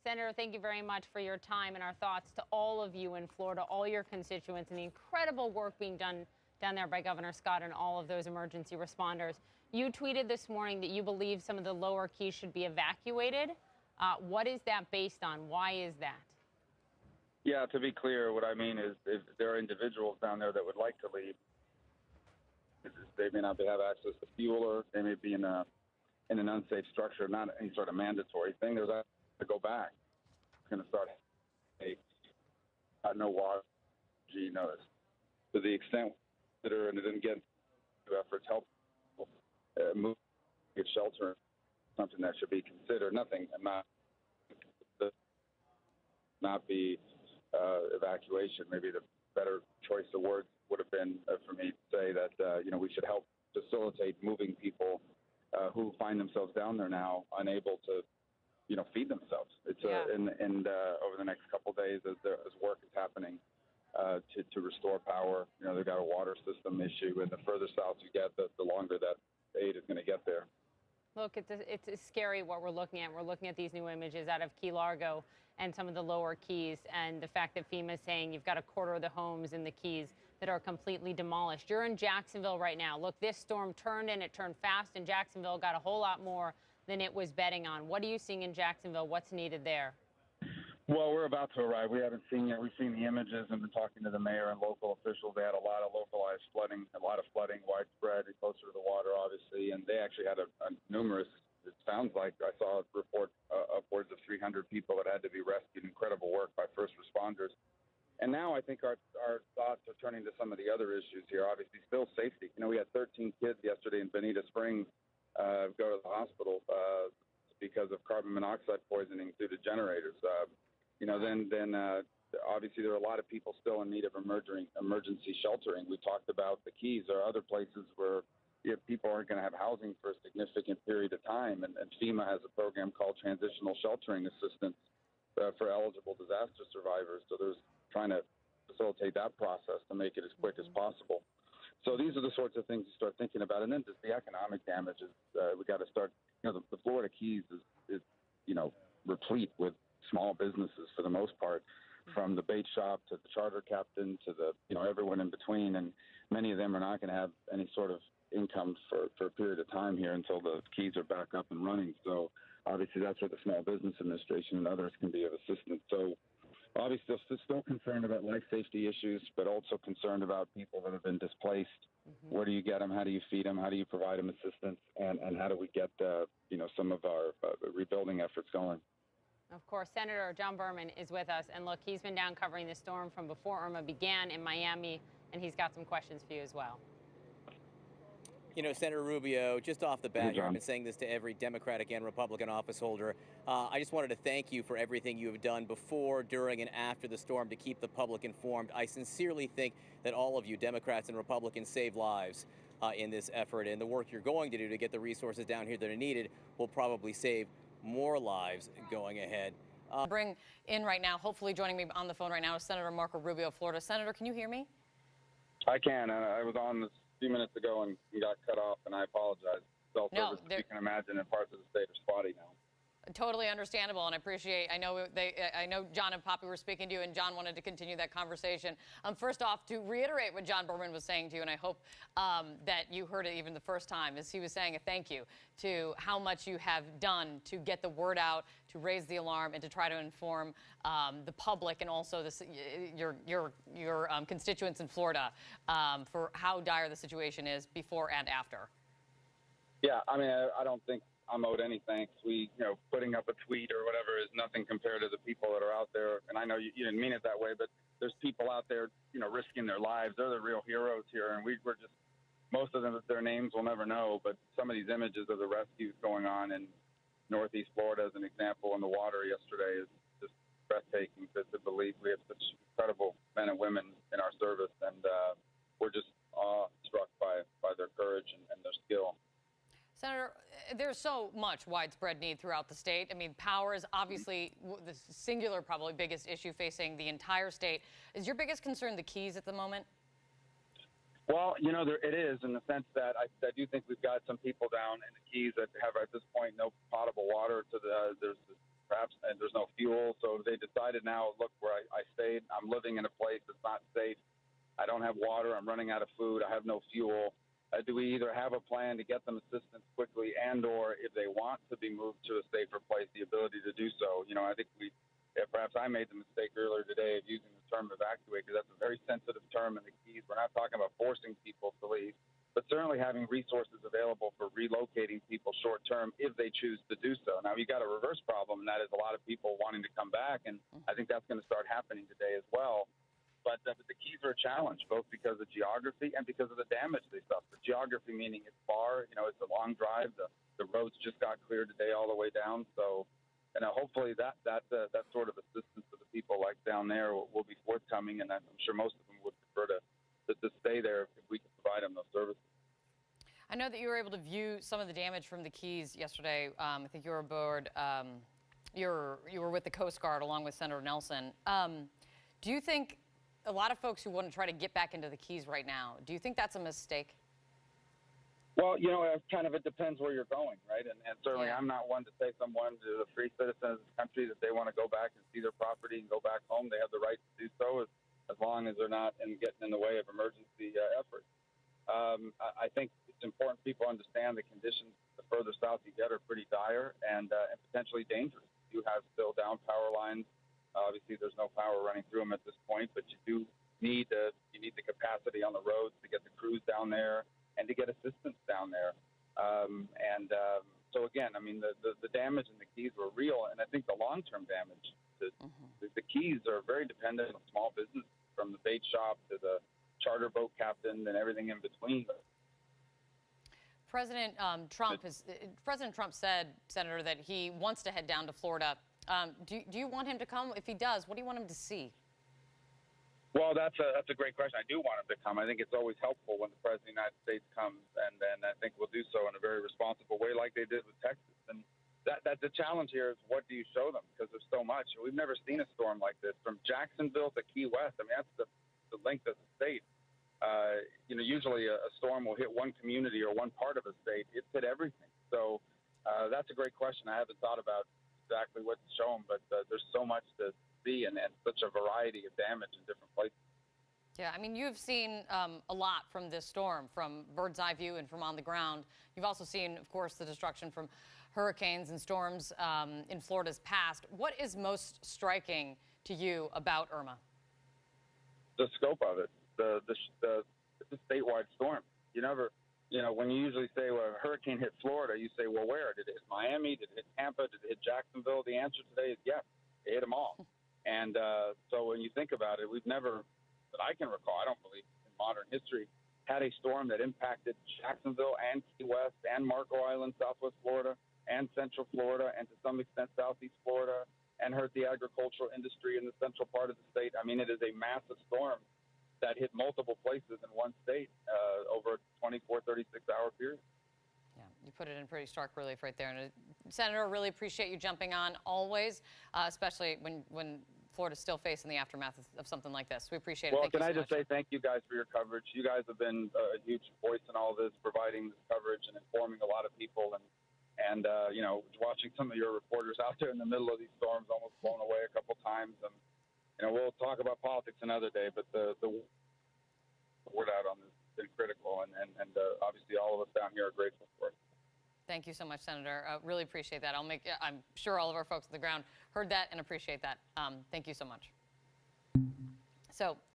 Senator, thank you very much for your time, and our thoughts to all of you in Florida, all your constituents, and the incredible work being done down there by Governor Scott and all of those emergency responders. You tweeted this morning that you believe some of the lower keys should be evacuated. What is that based on? Why is that? Yeah, to be clear, what I mean is if there are individuals down there that would like to leave, they may not have access to fuel, or they may be in an unsafe structure, not any sort of mandatory thing. There's to go back. It's going to start no water, notice. To the extent that and it didn't get efforts help move, get shelter, something that should be considered. Nothing, not be evacuation. Maybe the better choice of words would have been for me to say that we should help facilitate moving people who find themselves down there now unable to feed themselves. It's and over the next couple of days as work is happening to restore power. They've got a water system issue, and the further south you get, the longer that aid is going to get there. Look, it's scary what we're looking at. We're looking at these new images out of Key Largo and some of the lower Keys, and the fact that FEMA is saying you've got a quarter of the homes in the Keys that are completely demolished. You're in Jacksonville right now. Look, this storm turned, and it turned fast, and Jacksonville got a whole lot more than it was betting on. What are you seeing in Jacksonville? What's needed there? Well, we're about to arrive. We haven't seen yet. We've seen the images and been talking to the mayor and local officials. They had a lot of localized flooding, widespread and closer to the water, obviously. And they actually had a numerous, it sounds like, I saw a report upwards of 300 people that had to be rescued. Incredible work by first responders. And now I think our thoughts are turning to some of the other issues here. Obviously, still safety. We had 13 kids yesterday in Bonita Springs go to the hospital because of carbon monoxide poisoning due to generators. Then obviously there are a lot of people still in need of emergency sheltering. We talked about the Keys. There are other places where people aren't going to have housing for a significant period of time, and FEMA has a program called Transitional Sheltering Assistance for eligible disaster survivors. So there's trying to facilitate that process to make it as quick as possible. So these are the sorts of things to start thinking about. And then just the economic damages. We got to start, the Florida Keys is replete with small businesses for the most part, from the bait shop to the charter captain to the, everyone in between. And many of them are not going to have any sort of income for a period of time here until the Keys are back up and running. So obviously that's where the Small Business Administration and others can be of assistance. So obviously still concerned about life safety issues, but also concerned about people that have been displaced. Where do you get them? How do you feed them? How do you provide them assistance? And how do we get, some of our rebuilding efforts going? Of course, Senator John Berman is with us. And look, he's been down covering the storm from before Irma began in Miami, and he's got some questions for you as well. Senator Rubio, just off the bat here, I've been saying this to every Democratic and Republican office holder. I just wanted to thank you for everything you have done before, during, and after the storm to keep the public informed. I sincerely think that all of you, Democrats and Republicans, save lives in this effort. And the work you're going to do to get the resources down here that are needed will probably save more lives going ahead. Bring in right now, hopefully joining me on the phone right now, is Senator Marco Rubio of Florida. Senator, can you hear me? I can. I was on this a few minutes ago and got cut off, and I apologize. Cell service, as you can imagine, in parts of the state are spotty now. Totally understandable, and I appreciate. I know John and Poppy were speaking to you, and John wanted to continue that conversation. First off, to reiterate what John Berman was saying to you, and I hope that you heard it even the first time, is he was saying a thank you to how much you have done to get the word out, to raise the alarm, and to try to inform the public and also your constituents in Florida for how dire the situation is before and after. Yeah, I don't think I'm owed any thanks. Putting up a tweet or whatever is nothing compared to the people that are out there. And I know you didn't mean it that way, but there's people out there, risking their lives. They're the real heroes here. And we're just, most of them, their names we'll never know. But some of these images of the rescues going on in Northeast Florida, as an example, in the water yesterday is just breathtaking to believe. We have such incredible men and women in our service. And we're just awestruck by their courage and their skill. Senator, there's so much widespread need throughout the state. Power is obviously the singular, probably biggest issue facing the entire state. Is your biggest concern the Keys at the moment? Well, it is in the sense that I do think we've got some people down in the Keys that have at this point no potable water. There's perhaps, and there's no fuel. So they decided now, look, where I stayed, I'm living in a place that's not safe. I don't have water. I'm running out of food. I have no fuel. Do we either have a plan to get them assistance quickly, and or if they want to be moved to a safer place, the ability to do so? I think perhaps I made the mistake earlier today of using the term evacuate, because that's a very sensitive term in the Keys. We're not talking about forcing people to leave, but certainly having resources available for relocating people short term if they choose to do so. Now, you got a reverse problem, and that is a lot of people wanting to come back, and I think that's going to start happening today as well. But the Keys are a challenge, both because of geography and because of the damage they suffer. Geography meaning it's far, it's a long drive. The roads just got cleared today all the way down. So, hopefully that sort of assistance to the people like down there will be forthcoming, and I'm sure most of them would prefer to stay there if we can provide them those services. I know that you were able to view some of the damage from the Keys yesterday. I think you were aboard. You were with the Coast Guard along with Senator Nelson. Do you think a lot of folks who want to try to get back into the Keys right now, do you think that's a mistake? Well, it depends where you're going, right? And certainly I'm not one to say someone to a free citizen of this country that they want to go back and see their property and go back home. They have the right to do so as long as they're not getting in the way of emergency efforts. I think it's important people understand the conditions the further south you get are pretty dire and potentially dangerous. You have still down power lines. Obviously, there's no power running through them at this point, but you need the capacity on the roads to get the crews down there and to get assistance down there. So again, the damage in the Keys were real, and I think the long-term damage. The Keys are very dependent on small business, from the bait shop to the charter boat captain and everything in between. President Trump said, Senator, that he wants to head down to Florida. Do you want him to come? If he does, what do you want him to see? Well, that's a great question. I do want him to come. I think it's always helpful when the President of the United States comes, and I think we'll do so in a very responsible way like they did with Texas. And that's the challenge here is, what do you show them? Because there's so much. We've never seen a storm like this. From Jacksonville to Key West, that's the length of the state. Usually a storm will hit one community or one part of a state. It's hit everything. So that's a great question. I haven't thought about exactly what to show them, but there's so much to see and such a variety of damage in different places. Yeah, you've seen a lot from this storm, from bird's eye view and from on the ground. You've also seen, of course, the destruction from hurricanes and storms in Florida's past. What is most striking to you about Irma? The scope of it. It's a statewide storm. When you usually say, well, a hurricane hit Florida, you say, well, where? Did it hit Miami? Did it hit Tampa? Did it hit Jacksonville? The answer today is yes. It hit them all. And so when you think about it, we've never, that I can recall, I don't believe in modern history, had a storm that impacted Jacksonville and Key West and Marco Island, Southwest Florida, and Central Florida, and to some extent Southeast Florida, and hurt the agricultural industry in the central part of the state. It is a massive storm that hit multiple places in one state over a 24, 36-hour period. Yeah, you put it in pretty stark relief right there. And Senator, really appreciate you jumping on always, especially when Florida's still facing the aftermath of something like this. We appreciate it. Well, can I just say thank you guys for your coverage. You guys have been a huge voice in all this, providing this coverage and informing a lot of people. And watching some of your reporters out there in the middle of these storms, almost blown away a couple times. And we'll talk about politics another day, but the word out on this has been critical, and obviously all of us down here are grateful for it. Thank you so much, Senator. Really appreciate that. I'm sure all of our folks on the ground heard that and appreciate that. Thank you so much. So.